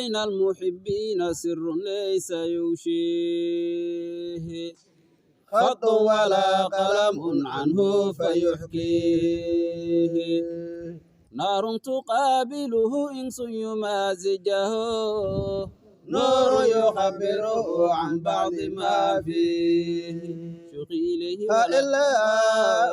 بين المحبين سر ليس يوشيه خط ولا قلم عنه فيحكيه نار تقابله إنس يمازجه نور يخبره عن بعض ما فيه شقيله ولا إله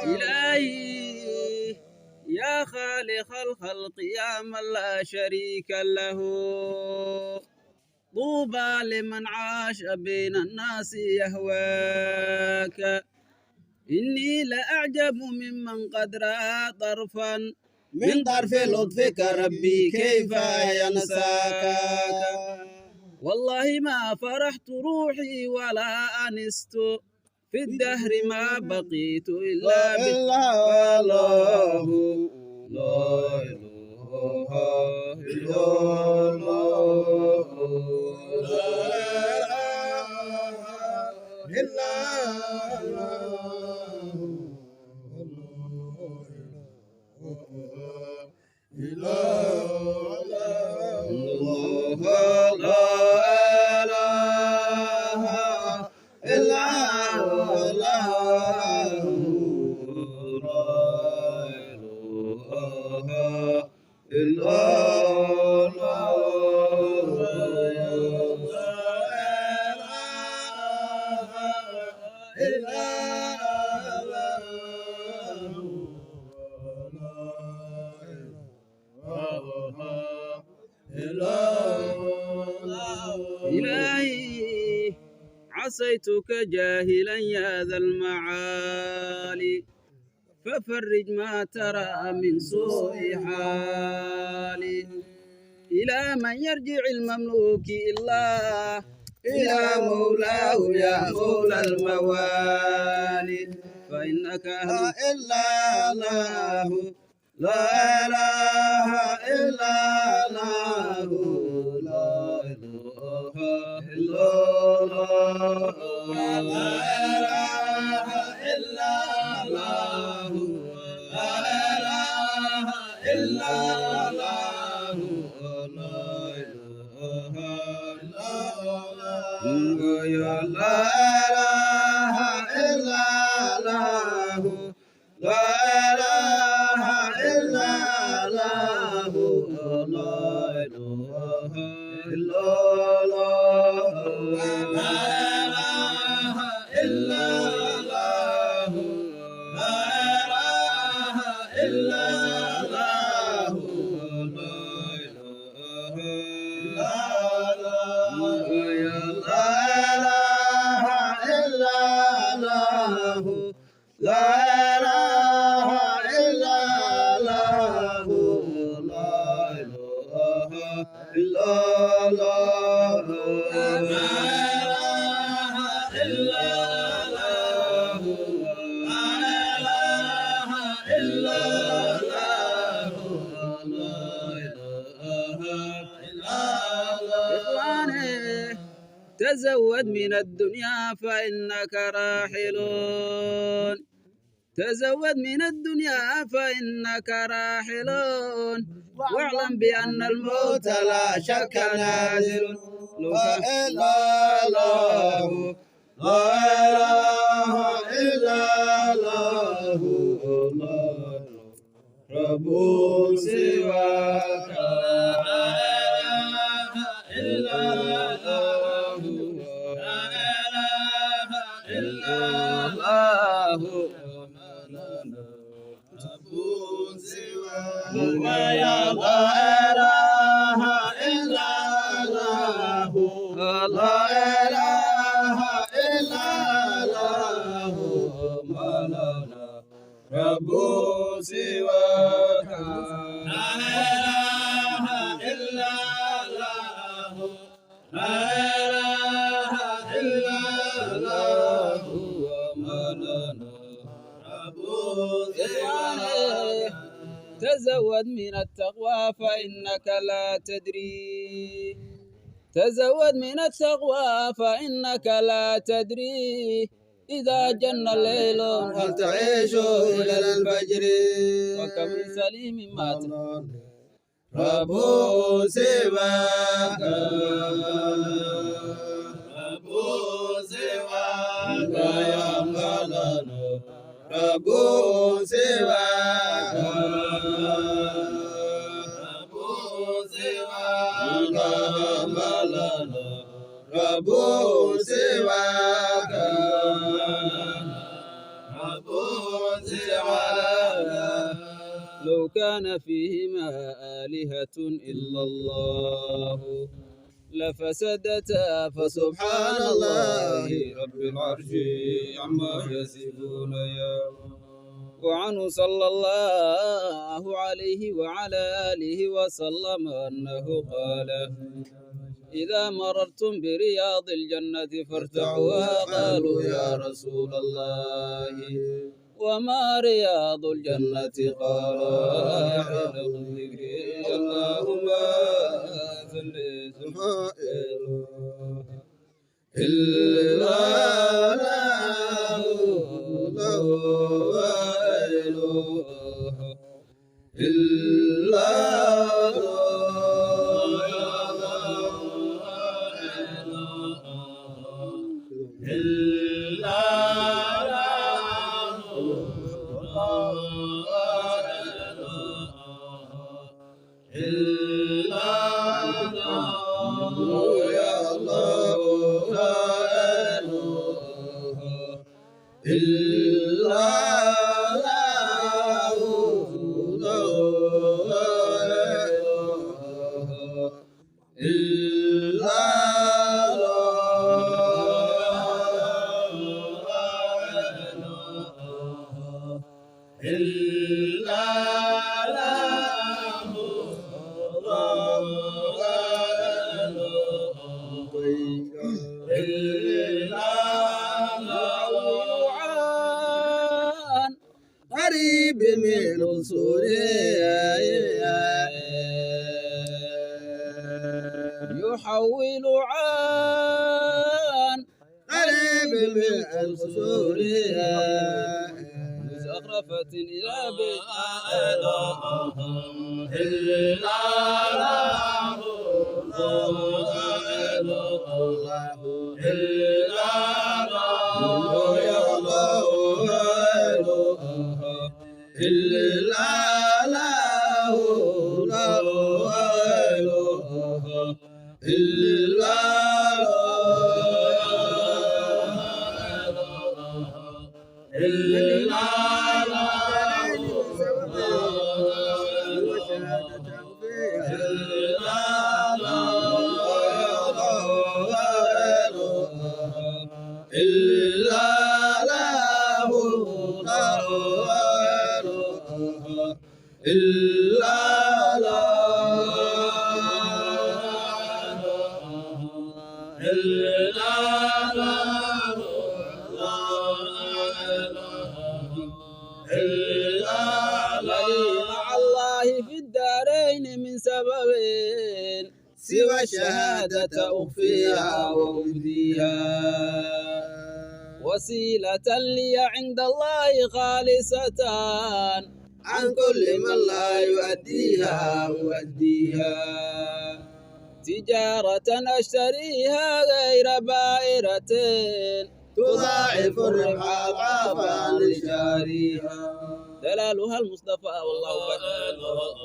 إلهي يا خالق الخلق يا من لا شريك له طوبى لمن عاش بين الناس يهواك إني لأعجب ممن قد رأى طرفا من طرف لطفك ربي كيف ينساك والله ما فرحت روحي ولا أنست في الدهر ما بقيت إلا بالله لا إله إلا الله لا إلهي عصيتك جاهلا يا ذا المعالي ففرج ما ترى من سوء حالي إلى من يرجع المملوك إلا إلى مولاه يا مولى الموالي فإنك إلا الله لا إله إلا الله لا إله إلا الله لا إله إلا الله لا إله إلا الله لا إله إلا الله لا إله إلا الله لا إله إلا الله لا إله إلا الله لا إله إلا الله لا إله إلا الله لا إله إلا الله لا إله إلا الله لا إله إلا الله لا إله إلا الله لا إله إلا الله لا إله إلا الله تزود من الدنيا فإنك راحل تزود من الدنيا فإنك راحل واعلم بأن الموت لا شك نازل لا إله لا إله إلا الله رب سواك لا إله إلا الله لا إله إلا الله رب سواك يا لا إله إلا الله لا إله إلا الله مولانا رب سواك لا إله إلا الله لا إله إلا الله مولانا رب سواك تزود من التقوى فإنك لا تدري تزود من التقوى فإنك لا تدري إذا جن الليل هل تعيش إلى الفجر وكم من سليم مات رب سواك رب سواك يا مولانا رب سواك رب سواك يا مولانا رب سواك رب سواك لو كان فيهما آلهة إلا الله لفسدتا فسبحان الله رب العرش عما يصفون وعنه صلى الله عليه وعلى آله وسلم أنه قال إذا مررتم برياض الجنة فارتعوا قالوا يا رسول الله وما رياض الجنة قال حلق الذكر اللهم صل إلا قريب من سوريا يحول عن قريب من سوريا مزخرفة إلى بيت سوى الشهادة أخفيها وأبديها وسيلة لي عند الله خالصة عن كل من لا يؤديها أؤديها تجارة أشتريها غير بائرة تضاعف الربح أضعافا لجاريها دلالها المصطفى والله أكبر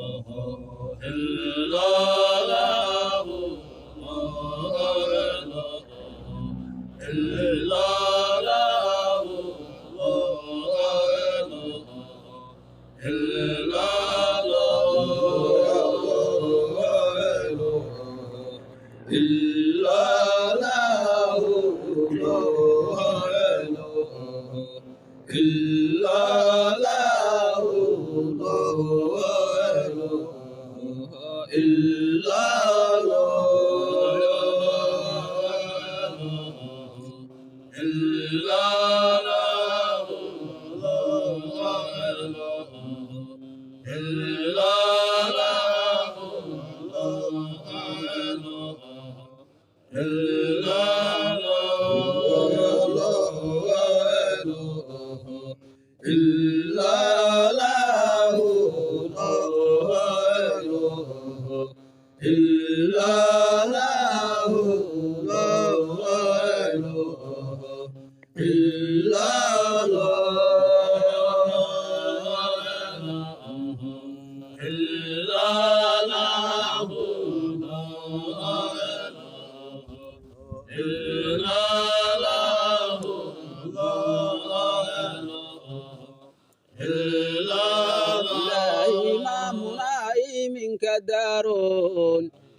دار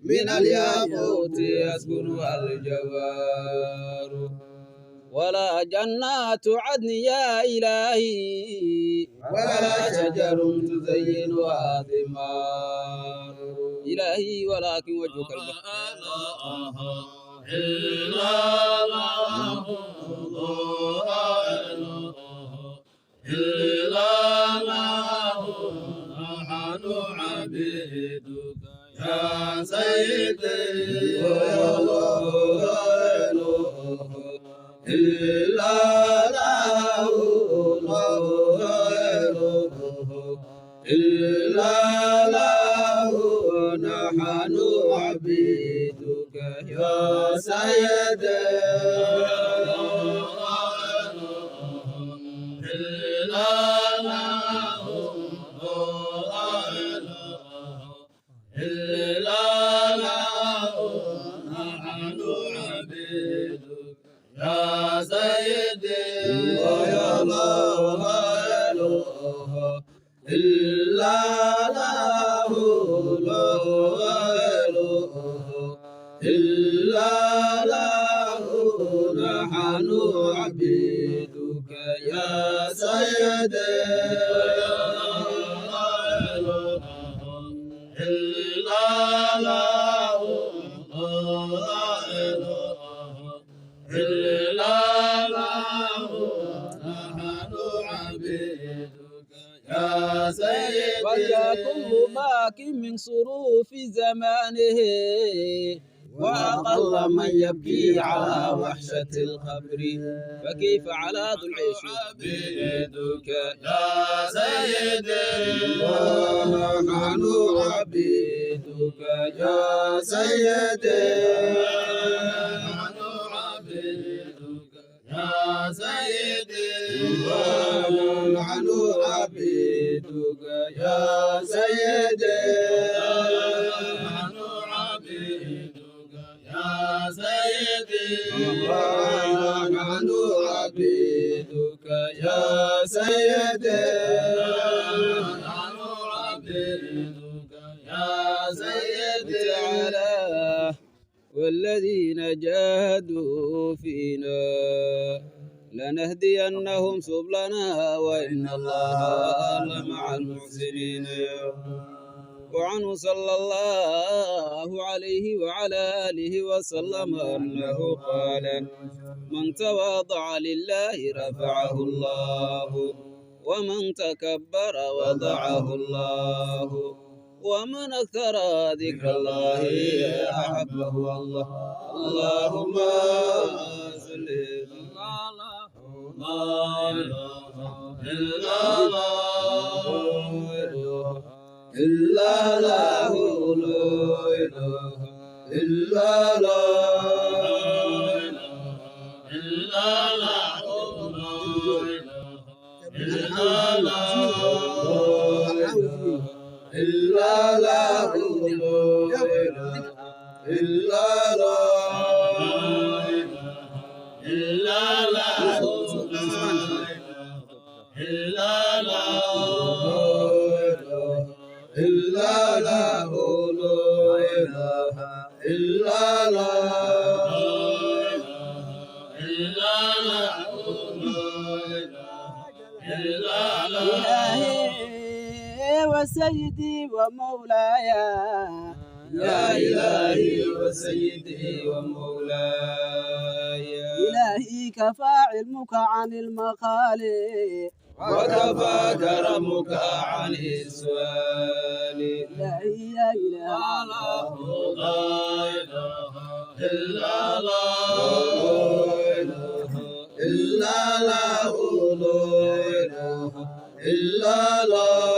من الياقوت يسكنها الجوار ولا جنات عدن يا إلهي ولا شجر تزينها ثمار إلهي ولكن وجهك يا سيدي يا الله إلا له إلا له نحن عبيدك يا سيدي يا سيدي يا الله إلا له إلا له نحن عبيدك يا سيدي إلا له إلا له نحن عبيدك يا سيدي وليكن باك من صروف زمانه وأقل من يبكي على وحشة القبر فكيف على ذو العيش عبيدك يا سيدي نحن عبيدك يا سيدي نحن عبيدك يا سيدي نحن عبيدك يا سيدي نحن عبيدك يا سيدي نحن عبيدك يا سيدي نحن عبيدك يا سيدي تعالى والذين جاهدوا فينا لنهدينهم سبلنا وإن الله لمع المحسنين وعنه صلى الله عليه وعلى آله وسلم أنه قال من تواضع لله رفعه الله ومن تكبر وضعه الله ومن أكثر ذكر الله أحبه الله. اللهم صل على لا إله إلا الله إلا الله لا إله إلا الله إلا الله إلا الله إلا الله إلا الله إلا الله إلا الله إلا الله إلا الله إلا الله إلهي وسيدي ومولاي يا إلهي وسيدي ومولاي إلهي كفى علمك عن المقال وكفى كرمك عن السؤال. إلهي يا إله لا إله إلا الله إلا الله لا إله إلا الله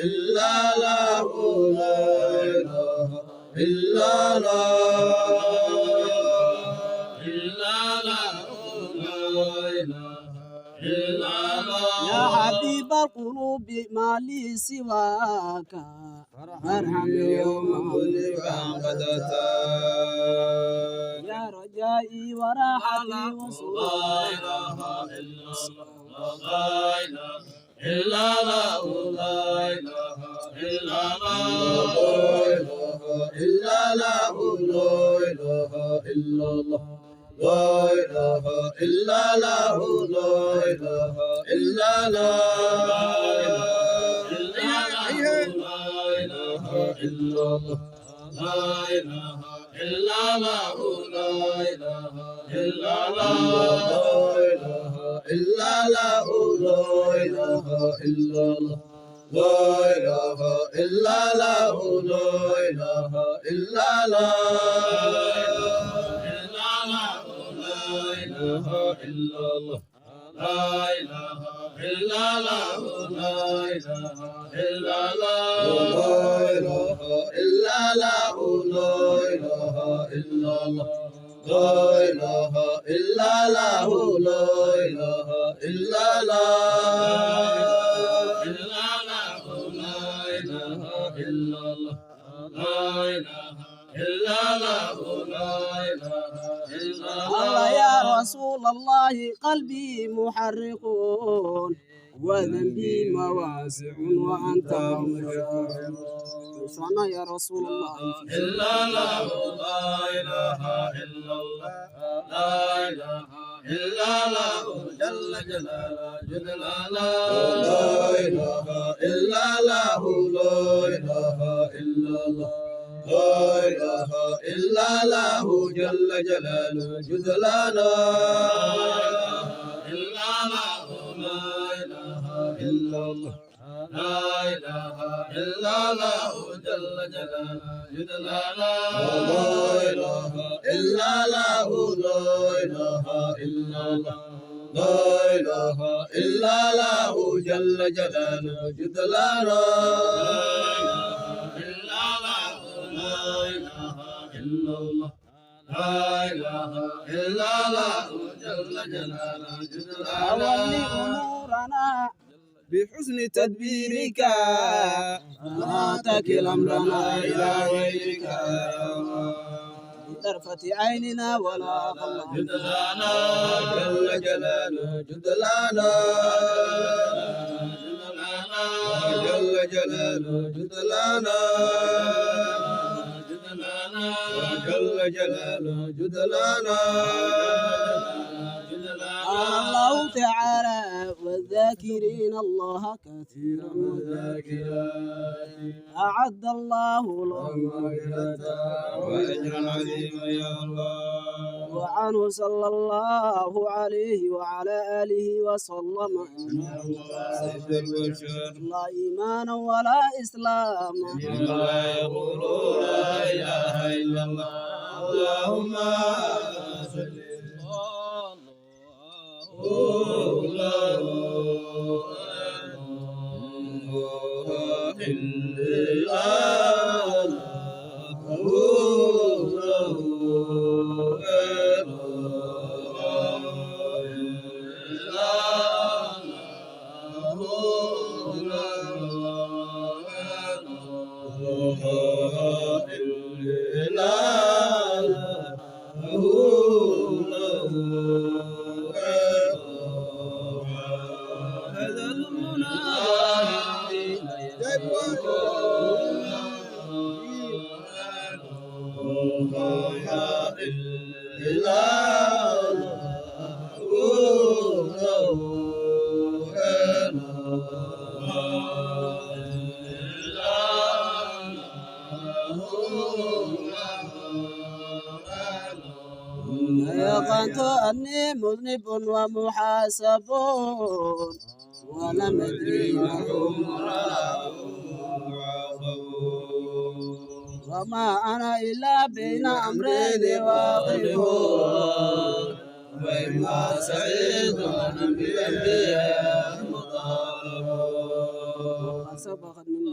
إلا الله إلا الله إلا الله إلا الله يا حبيب القلوب ما لي سواك فارحم يوم مذنبا قد أتى يا رجائي وراحتي وصلاي. لا إله إلا الله لا إله إلا الله إلا الله لا إله إلا الله لا إله إلا الله لا إله إلا الله لا إله إلا الله لا إله إلا الله لا إله إلا الله لا إله إلا الله لا إله إلا الله لا إله إلا الله لا إله إلا الله لا إله إلا الله لا إله إلا الله لا إله إلا الله لا إله إلا الله لا إله إلا الله لا إله إلا الله لا إله إلا الله لا إله إلا الله يا رسول الله قلبي محرق وذنبي مواسع وأنت مشرق. صنع يا رسول الله إلا الله لا إله إلا الله لا إله إلا الله جل جلاله جلاله لا إله إلا الله لا إله إلا الله لا إله إلا الله جل جلاله جلاله إلا الله لا إله إلا الله لا إله إلا الله جل جلاله جلاله لا إله إلا الله لا إله إلا الله لا إله إلا الله جل جلاله جلاله لا إله إلا الله جل جلاله أولي أمورنا بحسن تدبيرك لا تكل أمرنا إلى غيرك بطرفة عيننا ولا غلط جدلانا جل جلاله جدلانا جل جلاله جدلانا جل جلاله جدلانا الله تعالى والذاكرين الله كثيرا والذاكرات أعد الله لهم مغفرة وأجرا عظيما يا الله وعنه صلى الله عليه وعلى آله وسلم سيد البشر لا إيمان ولا إسلام لا يقول لا إله إلا الله اللهم صل أيقنت أني مذنب ومحاسب ولم أدري وما أنا إلا بين أمرين واقف وإما سعيد بالأنبياء مطالب قد سبقت مني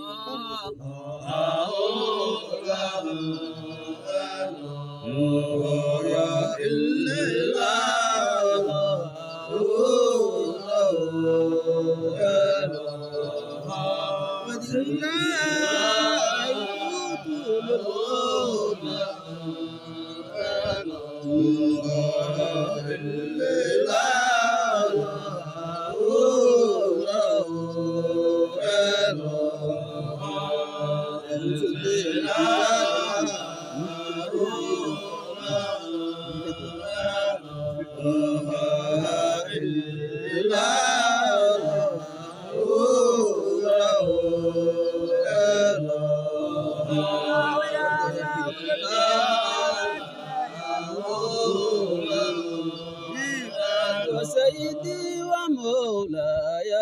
وسيدي ومولاي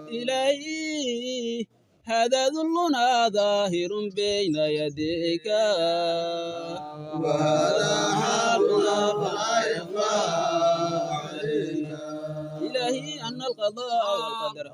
إلهي هذا ذلنا ظاهر بين يديك وهذا حالنا فلا يخفى عليك إلهي أن القضاء والقدر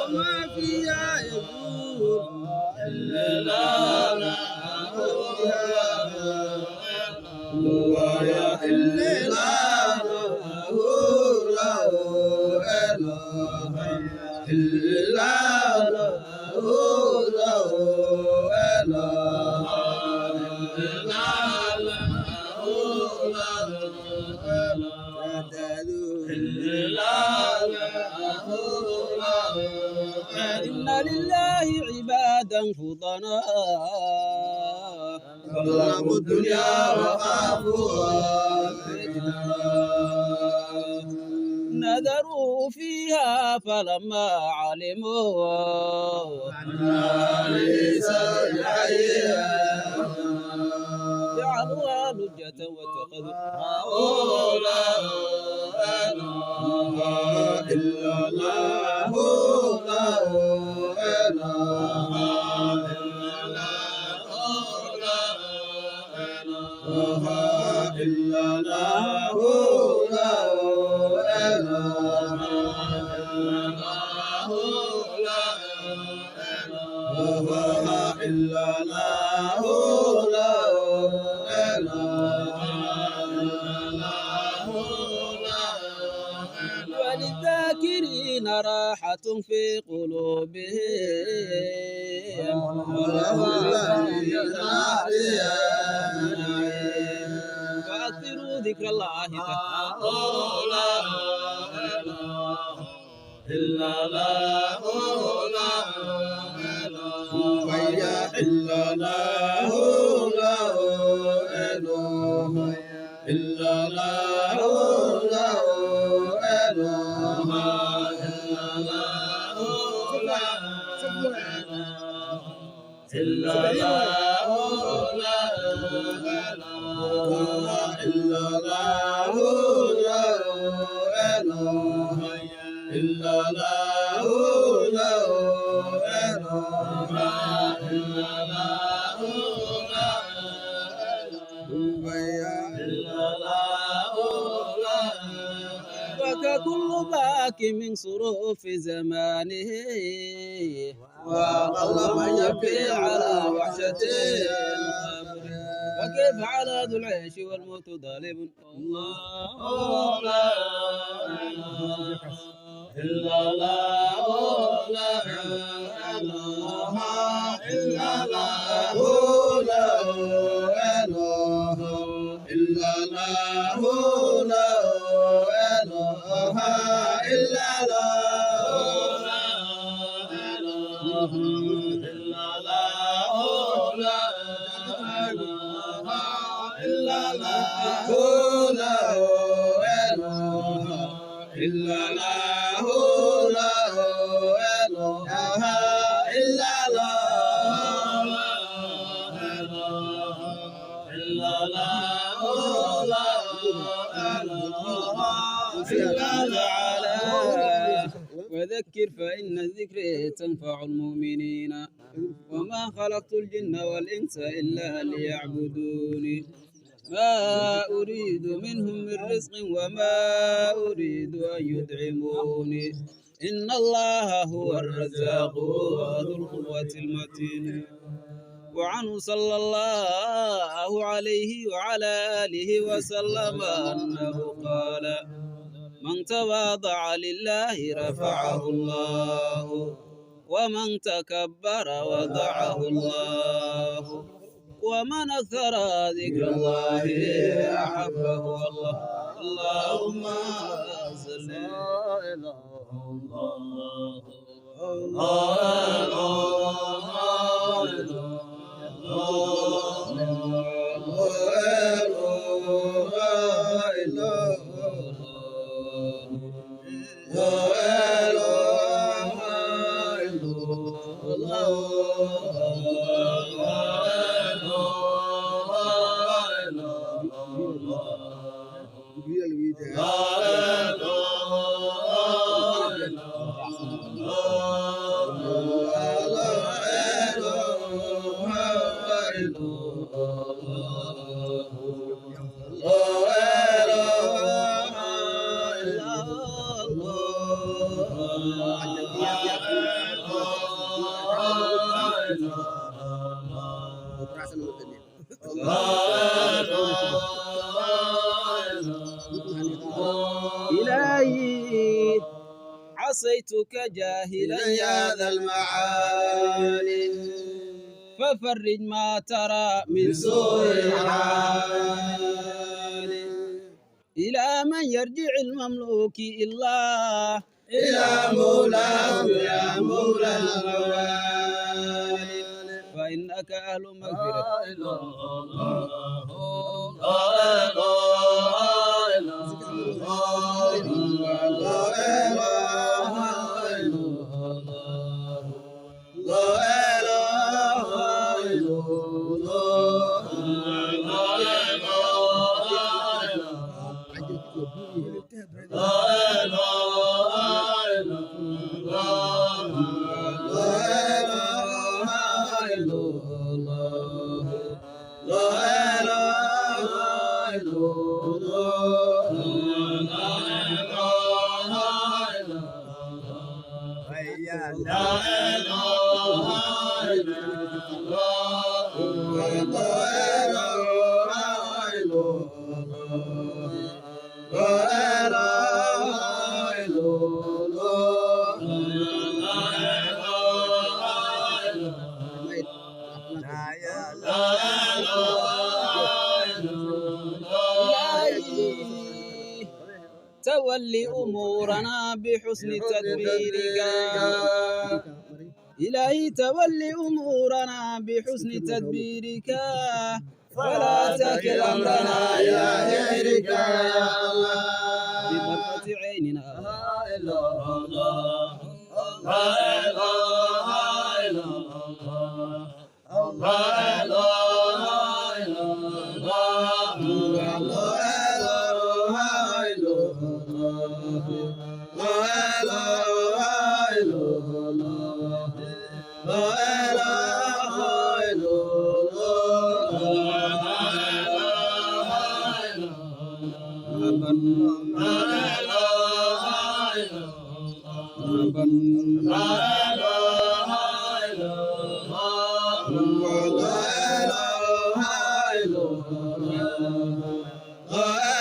وما فيها يزول إن لله عبادا فطنا طلبوا الدنيا وخافوها نذروا فيها فلما علموا ليس جعلوها لجة واتخذوا إلا الله وللذاكرين راحة في قلوبهم ذكر الله إلا لا لا ويا إلا لا لا إله إلا لا لا إله إلا لا لا إلا لا إلا لا لا فككل باك من صروف زمانه وقل من يبكي على وحشته فكيف على ذو العيش والموت ظالم الله لا إله إلا لا لا إله إلا لا لا إله إلا لا لا إله إلا لا إله إلا لا لا إله إلا لا لا إله إلا لا لا إله إلا لا إلا لا وذكر فإن الذكر تنفع المؤمنين وما خلقت الجن والإنس إلا ليعبدون ما أريد منهم من رزق وما أريد أن يدعموني إن الله هو الرزاق ذو القوة المتين وعنه صلى الله عليه وعلى آله وسلم أنه قال من تواضع لله رفعه الله ومن تكبر وضعه الله ومن أكثر ذكر الله أحبه الله اللهم صل على إلهي عصيتك جاهلا يا ذا المعالي ففرج ما ترى من سوء الحال إلى من يرجع المملوك إلا إلى مولاه يا مولى الغوالي فإنك أهل مغفرة تولي أمورنا بحسن تدبيرك إلهي تولي أمورنا بحسن تدبيرك فلا تكل أمرنا إلى غيرك يا الله بطرفة عيننا لا إله إلا الله لا إله إلا الله لا إله إلا الله لا إله إلا الله لا إله إلا الله لا إله إلا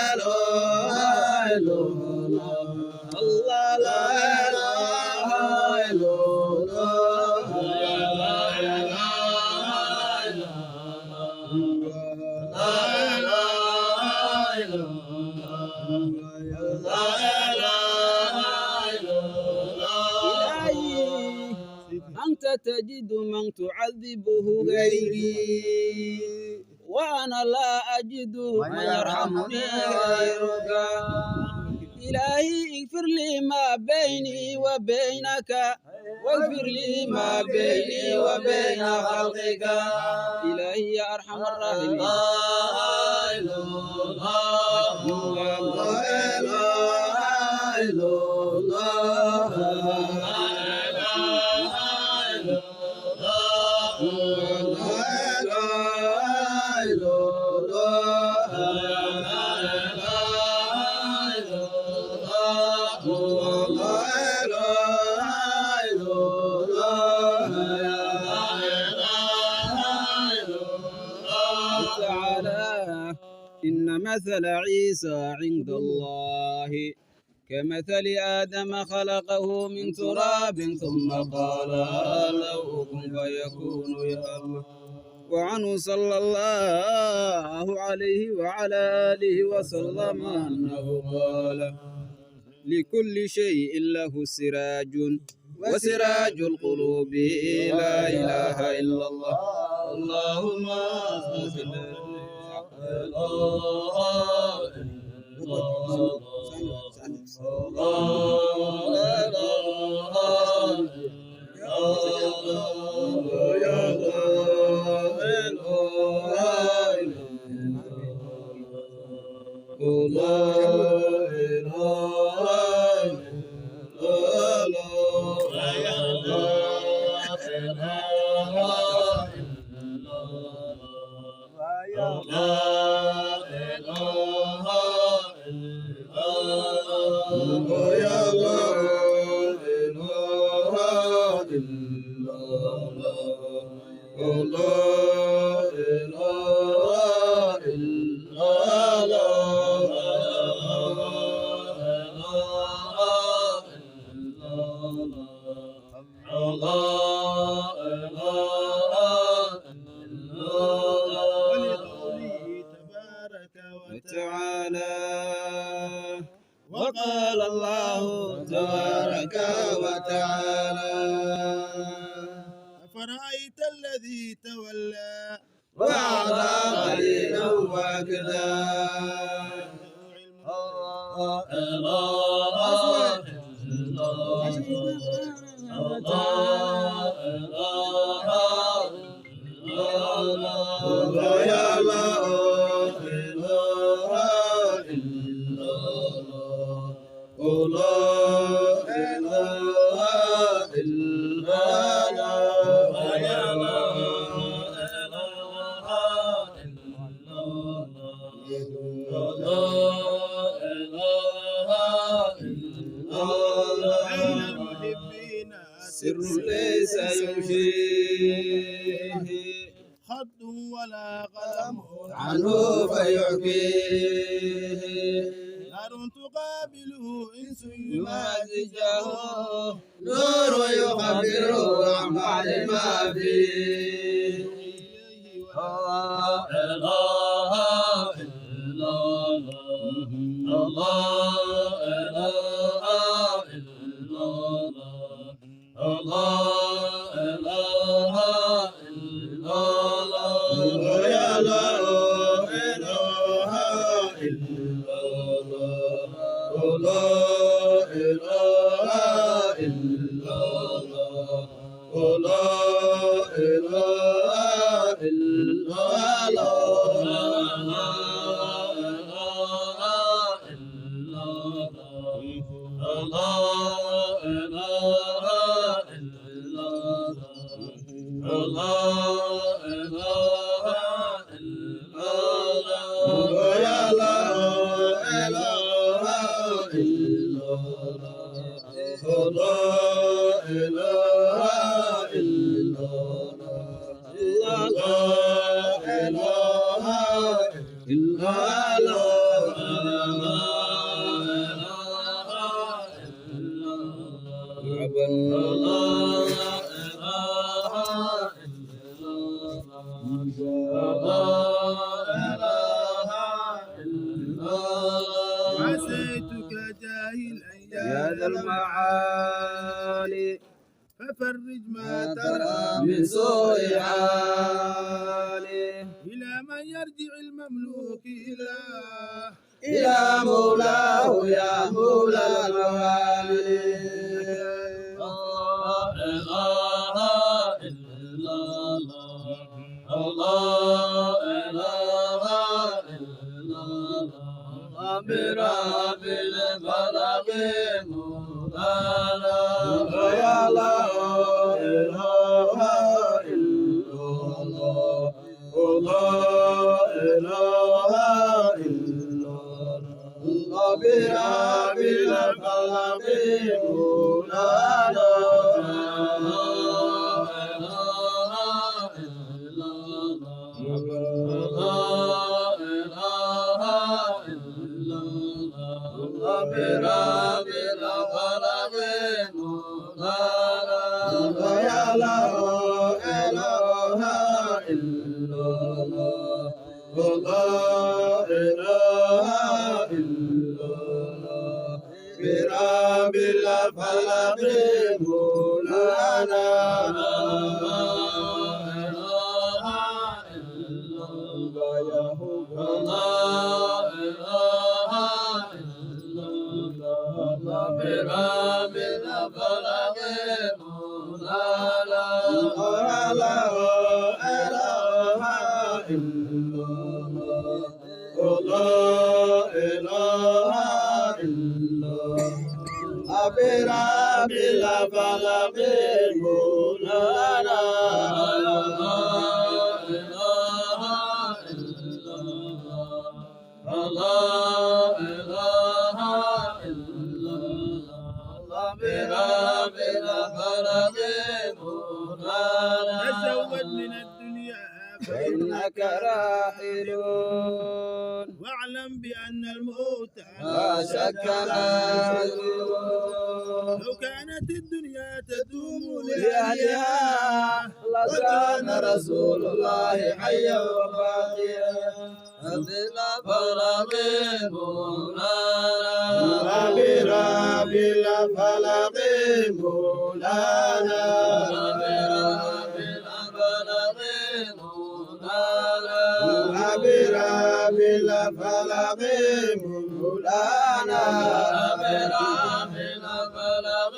أنت تجد من تعذبه غيري وأنا لا أجد من يرحمني غيرك إلهي اغفر لي ما بيني وبينك واغفر لي ما بيني وبين خلقك إلهي يا أرحم الراحمين إن مثل عيسى عند الله كمثل آدم خلقه من تراب ثم قال له كن فيكون يا الله وعنه صلى الله عليه وعلى آله وسلم أنه قال لكل شيء له سراج وسراج القلوب لا إله إلا الله اللهم صل وقال الله تبارك وتعالى أفرأيت الذي تولى وأعطى قليلا وأكدى سر ليس يمشيه خط ولا قلم عنه فيحكيه نار تقابله إنس يمازجه نور يخبره عن بعد ما فيه لا إله إلا الله عسيتك جاهلا يا ذا المعالي ففرج ما ترى من سوء حالي إلى من يرجع المملوك إلى مولاه يا مولى الموالي برب الفلق مولانا يا لا إله إلا الله لا إله إلا الله برب الفلق مولانا برب الفلق مولانا يا لا إله إلا الله لا إله إلا الله برب الفلق مولانا لا إله إلا الله يا لا إله برب الفلق مولانا لا إله إلا الله لا إله إلا الله برب الفلق مولانا لا إله إلا الله لا إله إلا الله برب الفلق مولانا تزود من الدنيا فإنك راحل واعلم بأن الموت لا شك نازل لو كانت الدنيا تدوم لأهلها لكان رسول الله حيا وباقيا الفلق مولانا برب الفلق مولانا برب الفلق مولانا برب الفلق مولانا برب الفلق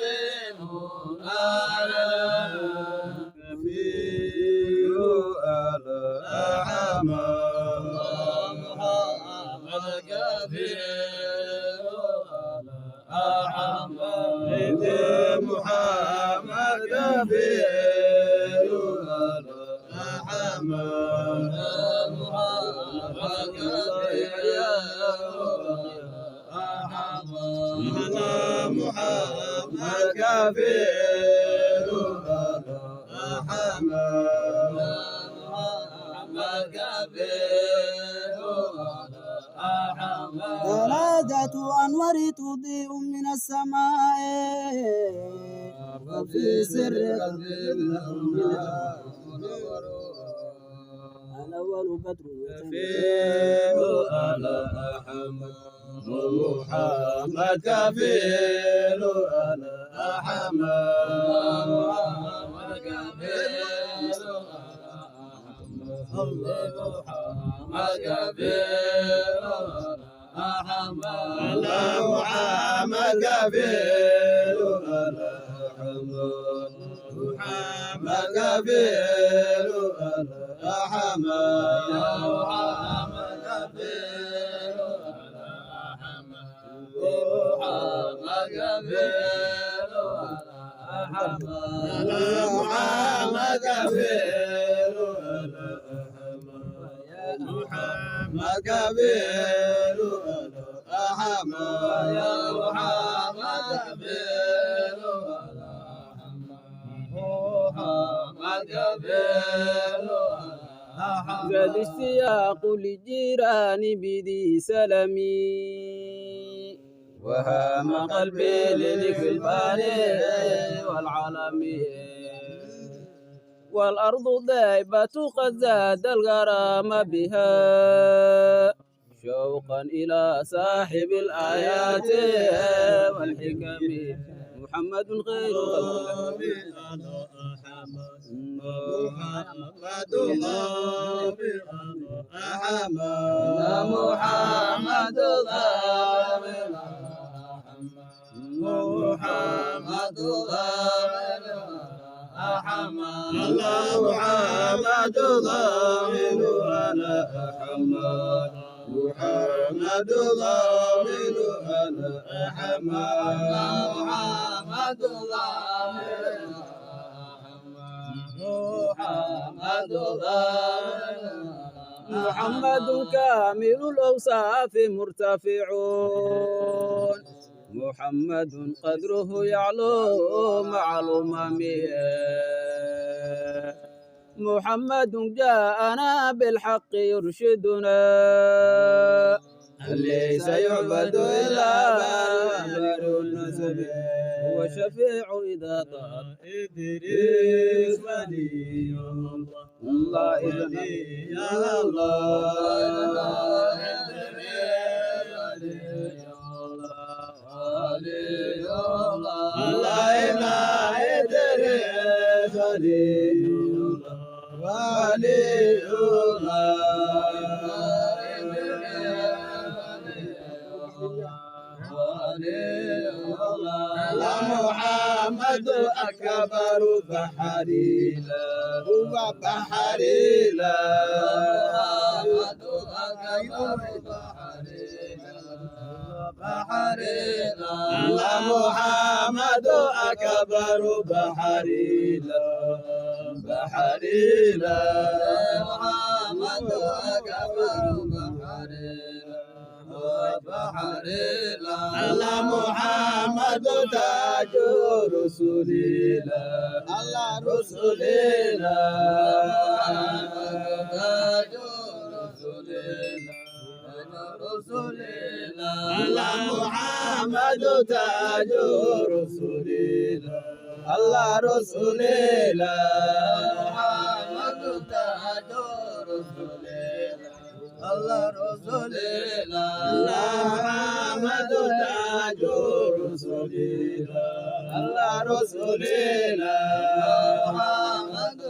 مولانا كفيل الأعمال محمد كبير أحمد محمد كبير أحمد ثلاثة أنوار تضيء من السماء وفي سر قلبي الأول بدر كفيل على أحمد محمد كفيل على أحمد محمد كفيل محمد كفيل أحمد محمد كفيل على أحمد محمد كفيل على أحمد محمد كفيل على أحمد محمد كبير محمد كبير محمد كبير أحمد يا محمد كبير محمد كبير زاد اشتياق للجيران بذي سلمي وهام قلبي لذكر الباري والعالمين والأرض ذائبة قد زاد الغرام بها شوقا إلى صاحب الآيات والحكم محمد خير خلق محمد محمد ضامن محمد ضامن الله محمد ضامن أنا أحمد محمد ضامن أنا أحمد محمد ضامن محمد ضامن محمد كامل الأوصاف مرتفعون محمد قدره يعلو مع الأمم محمد جاءنا بالحق يرشدنا ليس يعبد إلا غير النسب هو شفيع إذا طاب إدريس ولي الله إذن يا الله الله إلا إدريس ولي محمد أكبر بحريلا هو بحريلا محمد أكبر بحريلا محمد أكبر بحريلا بحريلا محمد أكبر بحريلا الله محمد تاج رسول الله الله رسول الله تاج رسول الله محمد تاج رسول الله رسول محمد تاج رسول الله رسول الله محمد تاج رسول الله رسول محمد